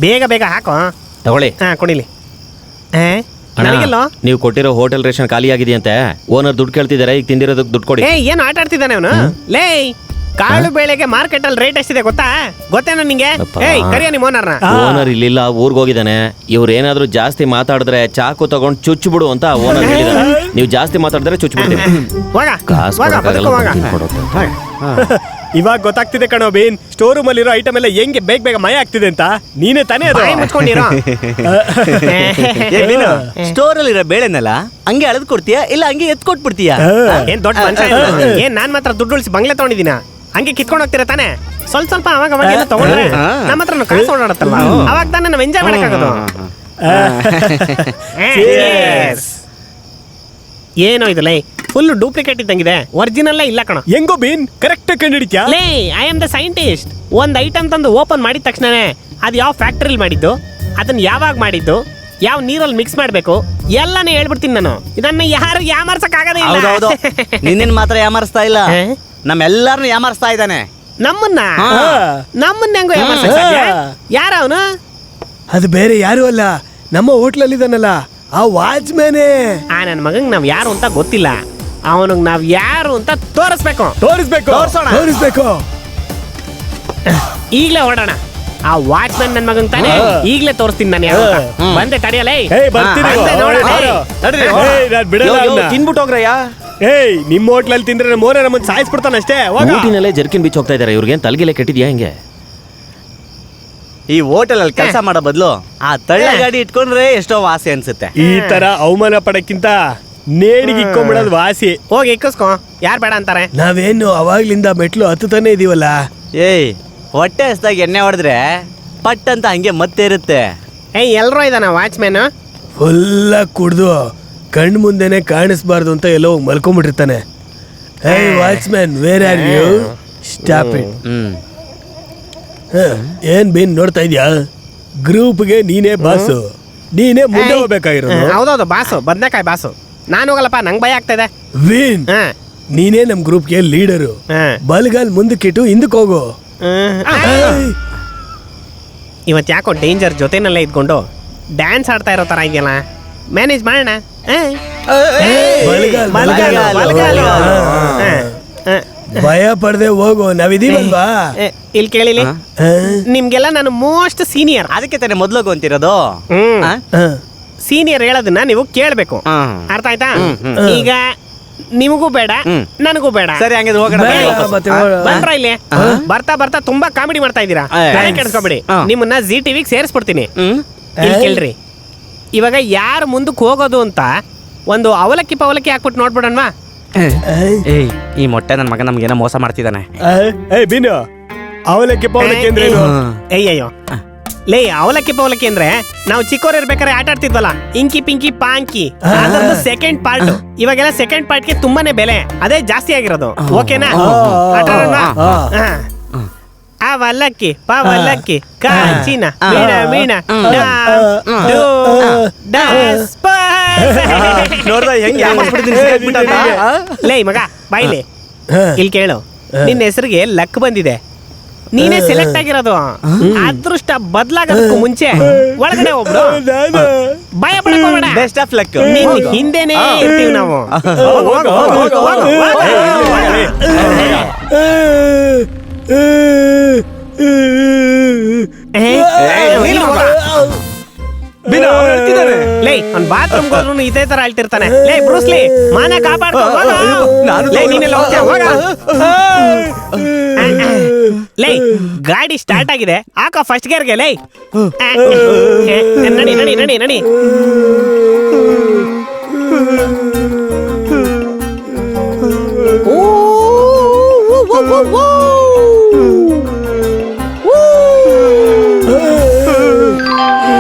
ಬೇಗ ಬೇಗ ಹಾಕೋ. ತಗೊಳ್ಳಿ. ಹಾ ಕೊಡಿಲಿ. ನೀವು ಕೊಟ್ಟಿರೋ ಹೋಟೆಲ್ ರೇಷನ್ ಖಾಲಿ ಆಗಿದೆಯಂತೆ. ಓನರ್ ದುಡ್ಡು ಕೇಳ್ತಿದ್ದಾರೆ, ಈಗ ತಿಂದಿರೋದಕ್ಕೆ ದುಡ್ಡು ಕೊಡಿ. ಏನು ಆಟ ಆಡ್ತಿದ್ದಾನೆ ಅವನು? ಲೇ, ಕಾಳು ಬೇಳೆಗೆ ಮಾರ್ಕೆಟ್ ಅಲ್ಲಿ ರೇಟ್ ಎಷ್ಟಿದೆ ಗೊತ್ತೇನೋ ನಿಂಗೆ? ಕರಿಯ ನಿಮ್ಮ ಓನರ್ನ. ಓನರ್ ಇಲ್ಲಿಲ್ಲ, ಊರ್ಗ್ ಹೋಗಿದ್ದಾನೆ. ಇವ್ರು ಏನಾದ್ರು ಜಾಸ್ತಿ ಮಾತಾಡಿದ್ರೆ ಚಾಕು ತಗೊಂಡು ಚುಚ್ಚಿಬಿಡು ಅಂತ ಓನರ್ ಹೇಳಿದಾರೆ. ನೀವು ಜಾಸ್ತಿ ಮಾತಾಡಿದ್ರೆ ಚುಚ್ಚಿಬಿಡ್ತೀವಿ. ಇವಾಗ ಗೊತ್ತಾಗ್ತಿದೆ ಕಣೋ ಬೀನ್, ಸ್ಟೋರ್ ರೂಮ್ ಅಲ್ಲಿರೋ ಐಟಮ್ ಎಲ್ಲ ಹೆಂಗೆ ಬೇಗ ಬೇಗ ಮಯ ಆಗ್ತಿದೆ ಅಂತ. ನೀನೇ ತಾನೇ ಅದು ಮುಚ್ಕೊಂಡಿರೋ. ಸ್ಟೋರ್ ಅಲ್ಲಿರೋ ಬೇಳೆನೆಲ್ಲ ಹಂಗೆ ಅಳದ್ ಕೊಡ್ತೀಯಾ ಇಲ್ಲ ಹಂಗೆ ಎತ್ಕೊಟ್ಬಿಡ್ತೀಯಾ? ಏನ್ ದೊಡ್ಡ ಮನುಷ್ಯ? ಏನ್ ನಾನ್ ಮಾತ್ರ ದುಡ್ಡು ಉಳಿಸಿ ಬಂಗ್ಲೆ ತಗೊಂಡಿದ್ದೀನ? ಹಂಗೆ ಕಿತ್ಕೊಂಡು ಹೋಗ್ತೀರಾ ತಾನೆ? ಸ್ವಲ್ಪ ಸ್ವಲ್ಪ ಅವಾಗ ಅವಾಗ ತಗೊಂಡ್ರೆ ನಮ್ಮ ಹತ್ರ ಕಾಸು ಓಡಾಡತ್ತಲ್ಲ, ಅವಾಗ ತಾನೇ ನಾವು ಎಂಜಾಯ್ ಮಾಡಕ್ಕಾಗೋದು. ಏನೋ ಇದಲ್ಲ, ಫುಲ್ ಡೂಪ್ಲಿಕೇಟ್ ಇದ್ದಂಗಿದೆ, ಒರಿಜಿನಲ್ ಇಲ್ಲ ಕಣ. ಹೆಂಗೋ ಬೀನ್ ಕರೆಕ್ಟ್ ಕಂಡಿಡಿದ್ಯಾ? ಲೇ, ಐ ಆಮ್ ದ ಸೈಂಟಿಸ್ಟ್. ಒಂದ್ ಐಟಮ್ ತಂದು ಓಪನ್ ಮಾಡಿದ ತಕ್ಷಣನೇ ಅದು ಯಾವ ಫ್ಯಾಕ್ಟರಿಲಿ ಮಾಡಿದ್ದು, ಅದನ್ನ ಯಾವಾಗ ಮಾಡಿದ್ದು, ಯಾವ ನೀರಲ್ಲಿ ಮಿಕ್ಸ್ ಮಾಡ್ಬೇಕು ಎಲ್ಲಾನೇ ಹೇಳ್ಬಿಡ್ತೀನಿ ನಾನು. ಇದನ್ನ ಯಾರು ಯಾಮಾರ್ಸಕ್ ಆಗದೇ ಇಲ್ಲ. ನಿನ್ನ ಮಾತ್ರ ಯಾಮಾರಿಸ್ತಾ ಇಲ್ಲ, ನಮ್ಮೆಲ್ಲಾರನು ಯಾಮಾರಿಸ್ತಾ ಇದ್ದಾನೆ. ನಮ್ಮನ್ನ ಹೆಂಗೋ ಯಾಮಾರ್ಸಕ್ ಸಾಧ್ಯ? ಯಾರ ಅವನು? ಅದು ಬೇರೆ ಯಾರು ಅಲ್ಲ, ನಮ್ಮ ಹೋಟ್ಲಲ್ಲಿ ಇದಾನಲ್ಲ ಆ ವಾಚ್ಮ್ಯಾನೇ. ನನ್ನ ಮಗಂಗ್ ನಾವ್ ಯಾರು ಅಂತ ಗೊತ್ತಿಲ್ಲ, ಅವನಿಗೆ ನಾವ್ ಯಾರು ಅಂತ ತೋರಿಸ್ಬೇಕು. ಈಗ್ಲೇ ಹೊರಡೋಣ. ಆ ವಾಚ್ಮ್ಯಾನ್ ನನ್ ಮಗನ್ ತಾನೆ, ಈಗ್ಲೇ ತೋರಿಸ್ತೀನಿ ನಾನು ಯಾರು. ಬಂದೆ ತಡೆಯಲೇ, ತಿನ್ಬಿಟ್ಟು ಹೋಗ್ರಯ್ಯ. ಏಯ್, ನಿಮ್ಮ ಹೋಟ್ಲಲ್ಲಿ ತಿಂದ್ರೆ ಮೋರೆ ನಮ್ಮನ್ನ ಸಾಯಿಸ್ಬಿಡ್ತಾನ ಅಷ್ಟೇ. ಊಟಿನಲ್ಲೇ ಜರ್ಕಿನ್ ಬೀಚ್ ಹೋಗ್ತಾ ಇದಾರೆ. ಇವ್ರಿಗೆ ತಲೆಗಿಲೆ ಕೆಟ್ಟಿದ್ಯಾ ಹಿಂಗೆ? ಈ ಹೋಟೆಲ್ ಅಲ್ಲಿ ಕೆಲಸ ಮಾಡೋ ಬದಲು ಆ ತಳ್ಳ ಗಾಡಿ ಇಟ್ಕೊಂಡ್ರೆ ಎಷ್ಟೋ ವಾಸಿ ಅನ್ಸುತ್ತೆ. ಈ ತರ ಅವಮಾನ ಪಡಕ್ಕಿಂತ ನೇಣಿಗೆ ಇಕ್ಕೊಂಡ್ಬಿಡೋದು ವಾಸಿ. ಹೋಗಿ ಇಕ್ಕಿಸ್ಕೊ, ಯಾರು ಬೇಡ ಅಂತಾರೆ? ನಾವೇನು ಅವಾಗ್ಲಿಂದ ಮೆಟ್ಲು ಹತ್ತುತ್ತಾನೆ ಇದೀವಲ್ಲ. ಏಯ್, ಹೊಟ್ಟೆ ಹಸ್ದಾಗ ಎಣ್ಣೆ ಹೊಡೆದ್ರೆ ಪಟ್ ಅಂತ ಹಂಗೆ ಮತ್ತೆ ಇರುತ್ತೆ. ಎಲ್ರೋ ಇದಾನ ವಾಚ್ಮ್ಯಾನ್? ಫುಲ್ಲ ಕುಡ್ದು ಕಣ್ ಮುಂದೆನೆ ಕಾಣಿಸ್ಬಾರ್ದು ಅಂತ ಎಲ್ಲೋ ಮಲ್ಕೊಂಡ್ಬಿಟ್ಟಿರ್ತಾನೆ. ಏಯ್ watchman, where are you? Stop it. ಏನ್ ಬೀನ್ ನೋಡ್ತಾ ಇದ್ಯಾ? ಗ್ರೂಪ್ಗೆ ನೀನೇ ಬಾಸು, ನೀನೇ ಮುಂದೆ ಹೋಗ್ಬೇಕಾಗಿರೋದು. ಹೌದೌದು, ಬಾಸು, ಬದ್ನೆಕಾಯಿ ಬಾಸು. ನಾನು ಹೋಗಲ್ಲಪ್ಪ, ನಂಗೆ ಭಯ ಆಗ್ತಾ ಇದೆ. ವೀನ್, ನೀನೇ ನಮ್ ಗ್ರೂಪ್ಗೆ ಲೀಡರು. ಬಲ್ಗಾಲ್ ಮುಂದಕ್ಕಿಟ್ಟು ಹಿಂದಕ್ಕೆ ಹೋಗು. ಇವತ್ತು ಯಾಕೋ ಡೇಂಜರ್ ಜೊತೆನಲ್ಲೇ ಇದ್ಕೊಂಡು ಡ್ಯಾನ್ಸ್ ಆಡ್ತಾ ಇರೋ ತರ ಇದೆಯಲ್ಲ, ಮ್ಯಾನೇಜ್ ಮಾಡೋಣ. ಭಯ ಪಡದೆ ಹೋಗು, ನಾವಿದೀವಲ್ವಾ? ಇಲ್ಲಿ ಕೇಳಿಲಿ, ನಿಮ್ಗೆಲ್ಲ ನಾನು ಮೋಸ್ಟ್ ಸೀನಿಯರ್, ಅದಕ್ಕೆ ತಾನೇ ಮೊದ್ಲೋಗು ಅಂತಿರೋದು. ಸೀನಿಯರ್ ಹೇಳೋದನ್ನ ನೀವು ಕೇಳ್ಬೇಕು, ಅರ್ಥ ಆಯ್ತಾ? ಈಗ ನಿಮಗೂ ಬೇಡ ನನಗೂ ಬೇಡ. ಸರಿ, ಹಂಗೆ ಹೋಗೋಣ. ಬಂದ್ರ ಇಲ್ಲಿ ಬರ್ತಾ ಬರ್ತಾ ತುಂಬಾ ಕಾಮಿಡಿ ಮಾಡ್ತಾ ಇದ್ದೀರಾ, ಕೆಡಿಸ್ಕೊಬೇಡಿ. ನಿಮ್ಮನ್ನ ಜಿ ಟಿವಿಗೆ ಸೇರಿಸ್ಬಿಡ್ತೀನಿ. ಇಲ್ಲಿ ಕೇಳ್ರಿ, ಇವಾಗ ಯಾರು ಮುಂದಕ್ಕೆ ಹೋಗೋದು ಅಂತ ಒಂದು ಅವಲಕ್ಕಿ ಪವಲಕ್ಕಿ ಹಾಕ್ಬಿಟ್ಟು ನೋಡ್ಬಿಡೋಣವಾ? ಈ ಮೊಟ್ಟೆ ನನ್ನ ಮಗ ನಮ್ಗೇನೋ ಮೋಸ ಮಾಡ್ತಿದ್ದಾನೆ. ಬೀನು, ಅವಲಕ್ಕಿ ಪವಲಕ್ಕಿ ಅಂದ್ರೆ ಅಯ್ಯಯ್ಯೋ ಲೇ, ಅವಲಕ್ಕಿ ಪವಲಕ್ಕಿ ಅಂದ್ರೆ ನಾವು ಚಿಕ್ಕವ್ರು ಇರ್ಬೇಕಾದ್ರೆ ಆಟ ಆಡ್ತಿದ್ವಲ್ಲ, ಇಂಕಿ ಪಿಂಕಿ ಪಾಂಕಿ, ಅದೊಂದು ಸೆಕೆಂಡ್ ಪಾರ್ಟ್. ಇವಾಗೆಲ್ಲ ಸೆಕೆಂಡ್ ಪಾರ್ಟ್ಗೆ ತುಂಬಾನೇ ಬೆಲೆ, ಅದೇ ಜಾಸ್ತಿ ಆಗಿರೋದು. ಓಕೆನಾ? ಆಟ ಆಡೋಣ. ಅವಲಕ್ಕಿ ಪವಲಕ್ಕಿ ಕಾಂಚಿನ ಮೀಣ ಮೀಣ ಲೇ ಮಗ ಬಾಯ್ಲಿ, ಇಲ್ಲಿ ಕೇಳು, ನಿನ್ನ ಹೆಸರಿಗೆ ಲಕ್ ಬಂದಿದೆ, ನೀನೇ ಸೆಲೆಕ್ಟ್ ಆಗಿರೋದು. ಅದೃಷ್ಟ ಬದಲಾಗೋದಕ್ಕೂ ಮುಂಚೆ ಒಳಗಡೆ ಒಬ್ರು ಭಯ ಪಡ್ಕೋಬೇಡ. Best of luck. ನಿನ್ ಹಿಂದೆನೇ ಇರ್ತೀವಿ ನಾವು. ಲೇ, ಅವ್ನ್ ಬಾತ್ರೂಮ್ ಹೋದ್ರು ಇದೇ ತರ ಅಳ್ತಿರ್ತಾನೆ. ಲೇ ಬ್ರೂಸ್ಲಿ, ಮಾನ ಕಾಪಾಡ್ಕೋ. ಲೇ, ಗಾಡಿ ಸ್ಟಾರ್ಟ್ ಆಗಿದೆ, ಹಾಕೋ ಫಸ್ಟ್ ಗೇರ್ಗೆ. ಲೇ, ನಡಿ ನಡಿ ನಡಿ ನಡಿ.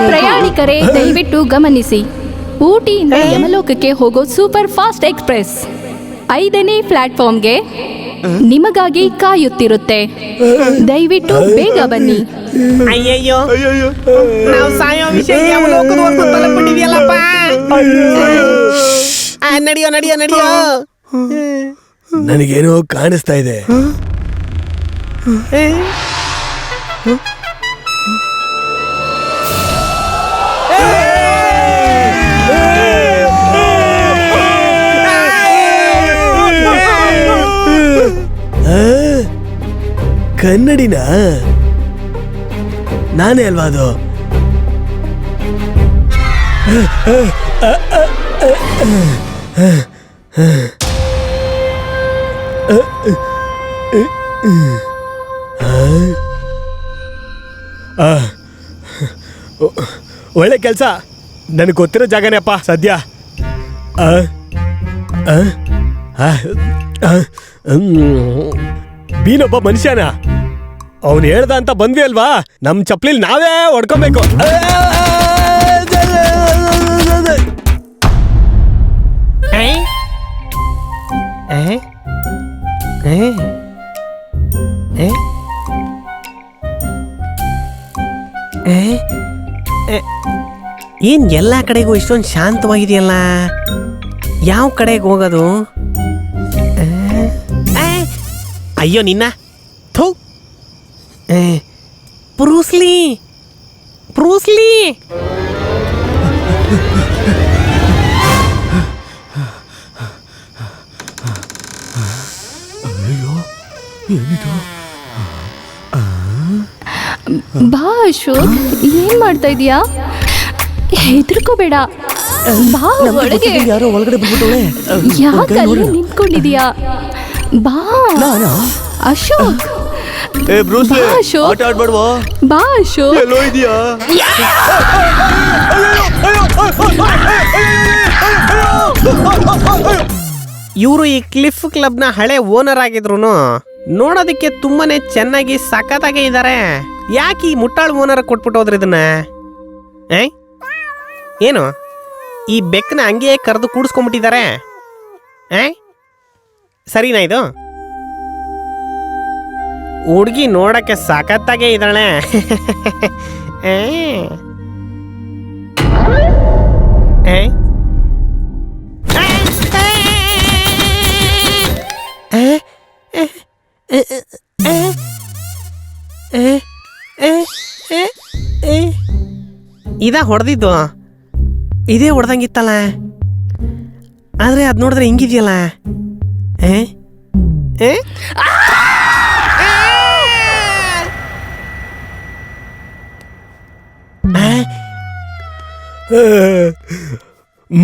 ಪ್ರಯಾಣಿಕರೇ ದಯವಿಟ್ಟು ಗಮನಿಸಿ, ಊಟಿಯಿಂದ ಯಮಲೋಕಕ್ಕೆ ಹೋಗೋ ಸೂಪರ್ ಫಾಸ್ಟ್ ಎಕ್ಸ್ಪ್ರೆಸ್ 5ನೇ ಪ್ಲಾಟ್ಫಾರ್ಮ್ಗೆ ನಿಮಗಾಗಿ ಕಾಯುತ್ತಿರುತ್ತೆ. ದಯವಿಟ್ಟು ಬೇಗ ಬನ್ನಿ. ಅಯ್ಯಯ್ಯೋ, ನಾವು ಸಾಯೋ ವಿಷಯ ಯಮಲೋಕದವರೆಗೂ ತಲುಪಿದ್ದೀವಲ್ಲಪ್ಪ. ನಡಿಯೋ ನಡಿಯೋ ನಡಿಯೋ. ನನಗೇನೋ ಕಾಣಿಸ್ತಾ ಇದೆ. ಕನ್ನಡಿನಾ? ನಾನೇ ಅಲ್ವಾ ಅದು? ಒಳ್ಳೆ ಕೆಲಸ. ನನಗೆ ಗೊತ್ತಿರೋ ಜಾಗನೇ ಅಪ್ಪ ಸದ್ಯ. ಬೀನೊಬ್ಬ ಮನುಷ್ಯನ, ಅವನು ಹೇಳ್ದ ಅಂತ ಬಂದ್ವಿ ಅಲ್ವಾ, ನಮ್ಮ ಚಪ್ಲಿಲ್ ನಾವೇ ಹೊಡ್ಕೊಬೇಕು. ಏನ್ ಎಲ್ಲ ಕಡೆಗೂ ಇಷ್ಟೊಂದು ಶಾಂತವಾಗಿದೆಯಲ್ಲ, ಯಾವ ಕಡೆಗೆ ಹೋಗೋದು? ಅಯ್ಯೋ ನಿನ್ನ ಥೂ. ಬ್ರೂಸ್ಲಿ ಬ್ರೂಸ್ಲಿ ಬಾ ಅಶೋಕ್, ಏನ್ ಮಾಡ್ತಾ ಇದೀಯಾ? ಹೆದರ್ಕೋಬೇಡ, ಬಾ ಒಳಗೆ. ಯಾರೋ ಒಳಗಡೆ ಬಂದ್ಬಿಟ್ಟವಳೆ. ಯಾಕೆ ಅಲ್ಲಿ ನಿಂತ್ಕೊಂಡಿದೀಯಾ? ಬಾ ಅಶೋಕ್. ಬ್ರೂಸ್ಲಿ, ಬಾ ಅಶೋಕ್. ಆಟ ಆಡ್ಬೇಡ್ವೋ? ಬಾ ಅಶೋಕ್. ಎಲ್ಲೋ ಇದೆಯಾ? ಇವರು ಈ ಕ್ಲಿಫ್ ಕ್ಲಬ್ನ ಹಳೆ ಓನರ್ ಆಗಿದ್ರು ನೋಡೋದಕ್ಕೆ ತುಂಬಾನೇ ಚೆನ್ನಾಗಿ ಸಖತ್ತಾಗೆ ಇದ್ದಾರೆ. ಯಾಕೆ ಈ ಮುಟ್ಟಾಳು ಓನರ್ ಕೊಟ್ಬಿಟ್ಟು ಹೋದ್ರಿ ಇದನ್ನ? ಏನು ಈ ಬೆಕ್ಕನ ಹಂಗೆ ಕರೆದು ಕೂಡಿಸ್ಕೊಂಡ್ಬಿಟ್ಟಿದ್ದಾರೆ? ಸರಿನಾ ಇದು? ಹುಡುಗಿ ನೋಡಕ್ಕೆ ಸಖತ್ತಾಗೆ ಇದ್ದಾಳೆ. ಇದ ಹೊಡೆದಿದ್ದು, ಇದೇ ಹೊಡೆದಂಗಿತ್ತಲ್ಲ, ಆದ್ರೆ ಅದ್ ನೋಡಿದ್ರೆ ಹಿಂಗಿದ್ಯಲ್ಲ.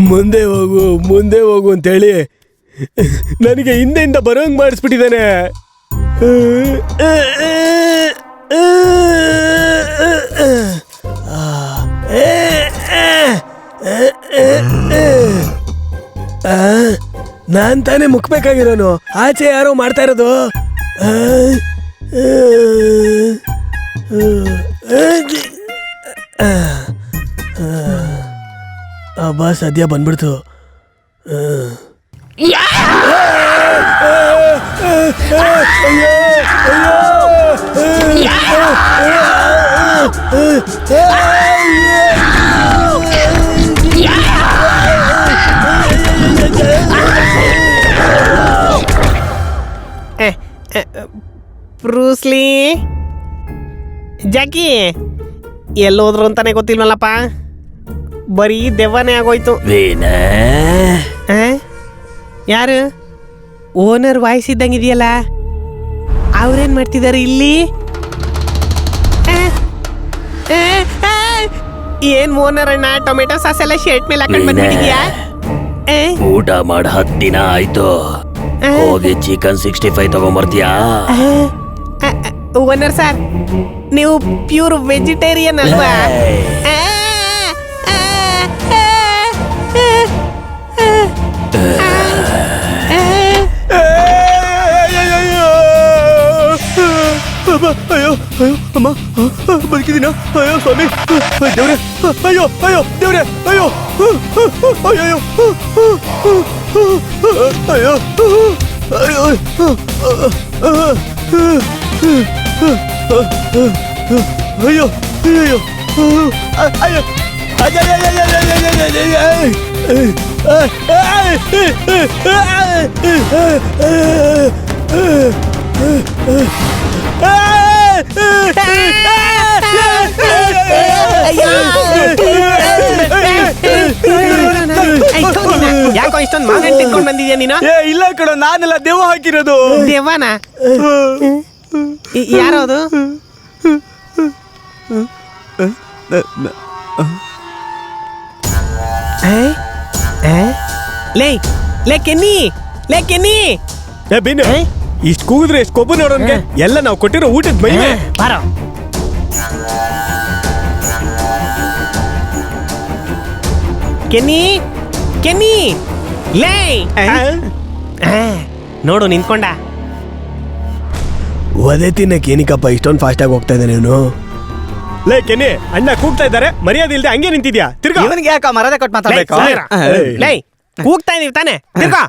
ಮುಂದೆ ಹೋಗು ಮುಂದೆ ಹೋಗು ಅಂತೇಳಿ ನನಗೆ ಹಿಂದೆಯಿಂದ ಬರೋಂಗ್ ಮಾಡಿಸ್ಬಿಟ್ಟಿದ್ದಾನೆ. ನಾನ್ ತಾನೇ ಮುಕ್ಬೇಕಾಗಿರೋನು, ಆಚೆ ಯಾರೋ ಮಾಡ್ತಾ ಇರೋದು. ಅಬ್ಬಾ ಸದ್ಯ ಬಂದ್ಬಿಡ್ತು. ಬ್ರೂಸ್ಲಿ, ಜಾಕಿ ಎಲ್ಲೋದ್ರು ಅಂತಾನೆ ಗೊತ್ತಿಲ್ವಲ್ಲಪ್ಪ, ಬರೀ ದೆವ್ವನೇ ಆಗೋಯ್ತು. ಯಾರು ಓನರ್ ವಾಯ್ಸ್ ಇದ್ದಂಗಿದೆಯಲ್ಲ, ಅವ್ರೇನ್ ಮಾಡ್ತಿದ್ದಾರೆ ಇಲ್ಲಿ? ಏನ್ ಓನರ್ ಅಣ್ಣ, ಟೊಮೆಟೊ ಸಾಸ್ ಎಲ್ಲ ಶರ್ಟ್ ಮೇಲೆ ಹಾಕೊಂಡ್ ಬಂದ್ಬಿಟ್ಟಿದ್ಯಾ? ಊಟ ಮಾಡಿ 10 ದಿನ ಆಯ್ತು, ಹೋಗಿ ಚಿಕನ್ 65 ತಗೊಂಬರ್ತೀಯಾ? ಓನರ್ ಸರ್, ನೀವು ಪ್ಯೂರ್ ವೆಜಿಟೇರಿಯನ್ ಅಲ್ವಾ? ಅಯ್ಯೋ ಅಯ್ಯೋ ಅಮ್ಮ, ಬದುಕಿದ್ದೀನ? ಅಯ್ಯೋ ಸ್ವಾಮಿ, ದೇವ್ರೆ, ಅಯ್ಯೋ ಅಯ್ಯೋ ದೇವ್ರೆ, ಅಯ್ಯೋ ಅಯ್ಯೋ ಅಯ್ಯೋ ಅಯ್ಯೋ ಅಯ್ಯೋ ಅಯ್ಯೋ ಅಯ್ಯೋ ಯಾಕೋ ಇಷ್ಟೊಂದು ಮಾವಿನ ಹಣ್ಣು ತಿನ್ಕೊಂಡು ಬಂದಿದ್ಯಾ ನೀನು? ಏ ಇಲ್ಲ ಕಣೋ, ನಾನೆಲ್ಲ ದೆವ್ವ ಹಾಕಿರೋದು. ದೆವ್ವನ? ಯಾರೋ ಅದು? ಲೇ ಲೇ ಕೆನ್ನಿ, ಲೇ ಕೆನ್ನಿ, ಏ ಬಿನ್ನು, ಇಷ್ಟು ಕೂಗಿದ್ರೆ ಎಷ್ಟು ಕೊಬ್ಬು ನೋಡೋನ್ಗೆ. ಎಲ್ಲ ನಾವು ಕೊಟ್ಟಿರೋ ಊಟದ ಮಹಿಮೆ. ಬಾರೋ. ಕೆನ್ನಿ, ಕೆನ್ನಿ, ಲೇ ನೋಡು ನಿಂತ್ಕೊಂಡ. ಒದೆ ತಿನ್ನಕ್ಕೆ ಏನಕ್ಕಪ್ಪ ಇಷ್ಟೊಂದು ಫಾಸ್ಟಾಗಿ ಹೋಗ್ತಾ ಇದ್ದಾನೆ ಇವನು? ಲೇ ಕೆನ್ನಿ, ಅಣ್ಣ ಕೂಗ್ತಾ ಇದ್ದಾರೆ, ಮರ್ಯಾದೆ ಇಲ್ದೆ ಹಂಗೆ ನಿಂತಿದ್ಯಾ? ತಿರ್ಗಾ. ಇವನಿಗೆ ಯಾಕ ಮರದೆ ಕೊಟ್ಟು ಮಾತಾಡ್ಬೇಕು? ಲೇ ಕೂಗ್ತಾ ಇದೀವಿ ತಾನೆ, ತಿರ್ಗಾ.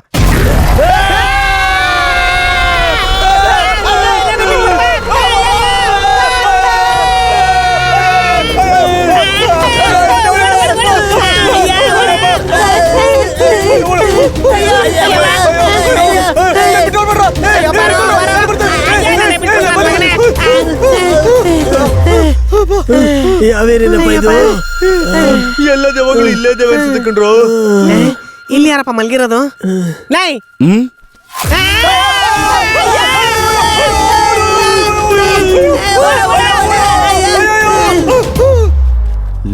ಯಾವೇನೇನಪ್ಪ ಇದು? ಎಲ್ಲ ದೆವ್ವಗಳು ಇಲ್ಲೇ ದೆವ್ವ ಅನ್ಸುತ್ತೆ ಕಣ್ರೋ. ಇಲ್ಲಿ ಯಾರಪ್ಪ ಮಲ್ಗಿರೋದು? ಲೇ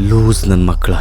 ಲೂಸ್ ನನ್ನ ಮಕ್ಕಳ.